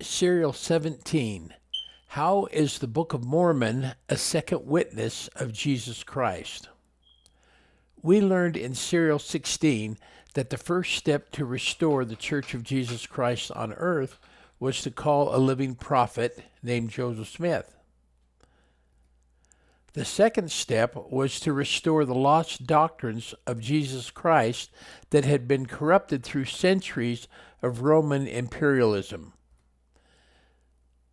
Serial 17. How is the Book of Mormon a second witness of Jesus Christ? We learned in Serial 16 that the first step to restore the Church of Jesus Christ on earth was to call a living prophet named Joseph Smith. The second step was to restore the lost doctrines of Jesus Christ that had been corrupted through centuries of Roman imperialism.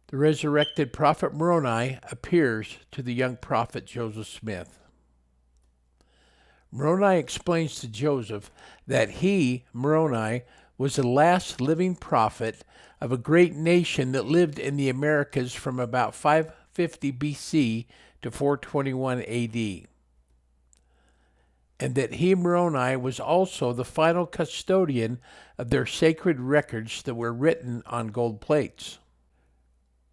The resurrected prophet Moroni appears to the young prophet Joseph Smith. Moroni explains to Joseph that he, Moroni, was the last living prophet of a great nation that lived in the Americas from about 550 BC to 421 AD, and that he, Moroni, was also the final custodian of their sacred records that were written on gold plates.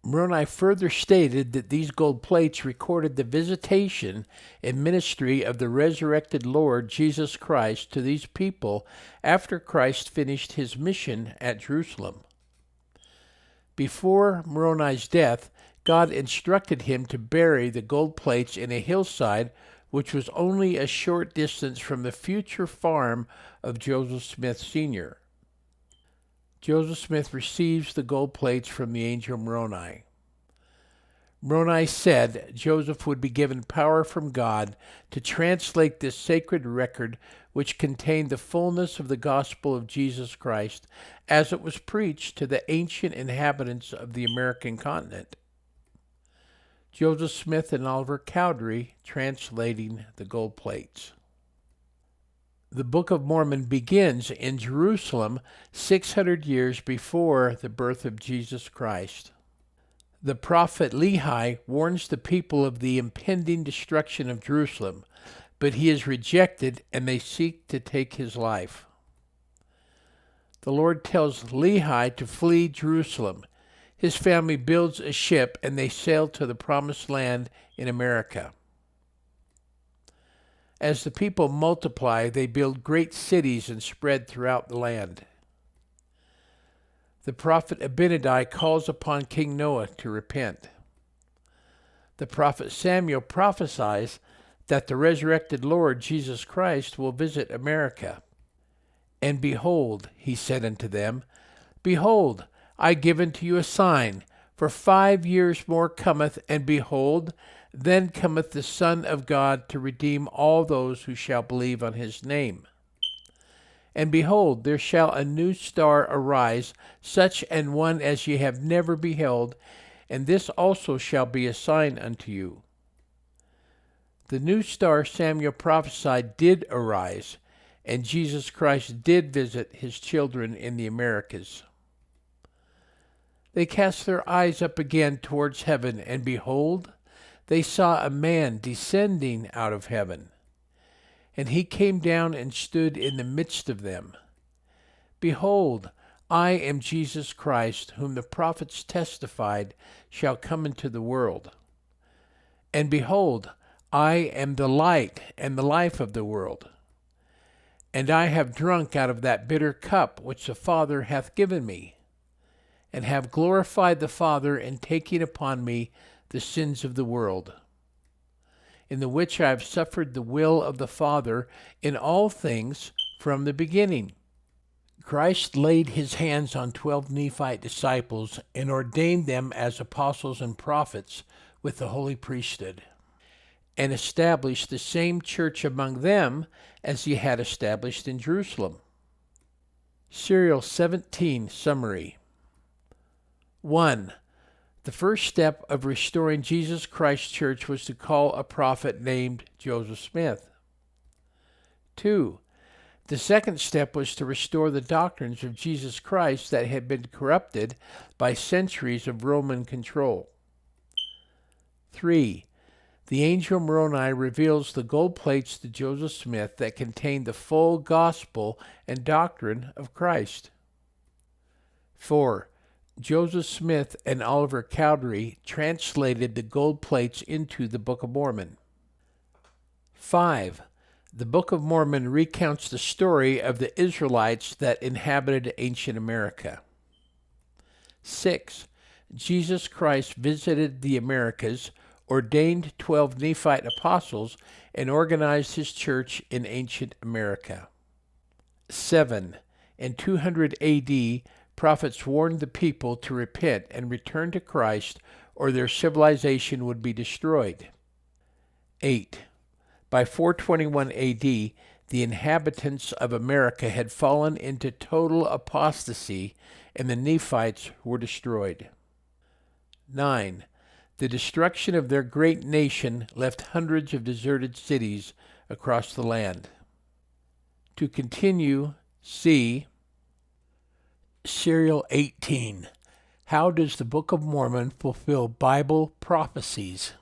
Moroni further stated that these gold plates recorded the visitation and ministry of the resurrected Lord Jesus Christ to these people after Christ finished his mission at Jerusalem. Before Moroni's death, God instructed him to bury the gold plates in a hillside which was only a short distance from the future farm of Joseph Smith Sr. Joseph Smith receives the gold plates from the angel Moroni. Moroni said Joseph would be given power from God to translate this sacred record which contained the fullness of the gospel of Jesus Christ as it was preached to the ancient inhabitants of the American continent. Joseph Smith and Oliver Cowdery translating the gold plates. The Book of Mormon begins in Jerusalem 600 years before the birth of Jesus Christ. The prophet Lehi warns the people of the impending destruction of Jerusalem, but he is rejected and they seek to take his life. The Lord tells Lehi to flee Jerusalem. His family builds a ship and they sail to the promised land in America. As the people multiply, they build great cities and spread throughout the land. The prophet Abinadi calls upon King Noah to repent. The prophet Samuel prophesies that the resurrected Lord Jesus Christ will visit America. And behold, he said unto them, Behold, I give unto you a sign, for 5 years more cometh, and behold, then cometh the Son of God to redeem all those who shall believe on his name. And behold, there shall a new star arise, such an one as ye have never beheld, and this also shall be a sign unto you. The new star Samuel prophesied did arise, and Jesus Christ did visit his children in the Americas. They cast their eyes up again towards heaven, and behold, they saw a man descending out of heaven. And he came down and stood in the midst of them. Behold, I am Jesus Christ, whom the prophets testified shall come into the world. And behold, I am the light and the life of the world. And I have drunk out of that bitter cup which the Father hath given me, and have glorified the Father in taking upon me the sins of the world, in the which I have suffered the will of the Father in all things from the beginning. Christ laid his hands on 12 Nephite disciples and ordained them as apostles and prophets with the holy priesthood, and established the same church among them as he had established in Jerusalem. Serial 17 Summary. 1. The first step of restoring Jesus Christ's church was to call a prophet named Joseph Smith. 2. The second step was to restore the doctrines of Jesus Christ that had been corrupted by centuries of Roman control. 3. The angel Moroni reveals the gold plates to Joseph Smith that contain the full gospel and doctrine of Christ. 4. Joseph Smith and Oliver Cowdery translated the gold plates into the Book of Mormon. 5. The Book of Mormon recounts the story of the Israelites that inhabited ancient America. 6. 6. Jesus Christ visited the Americas, ordained 12 Nephite Apostles, and organized his church in ancient America. 7. In 200 AD, prophets warned the people to repent and return to Christ, or their civilization would be destroyed. 8. By 421 AD, the inhabitants of America had fallen into total apostasy, and the Nephites were destroyed. 9. The destruction of their great nation left hundreds of deserted cities across the land. To continue, see Serial 18. How does the Book of Mormon fulfill Bible prophecies?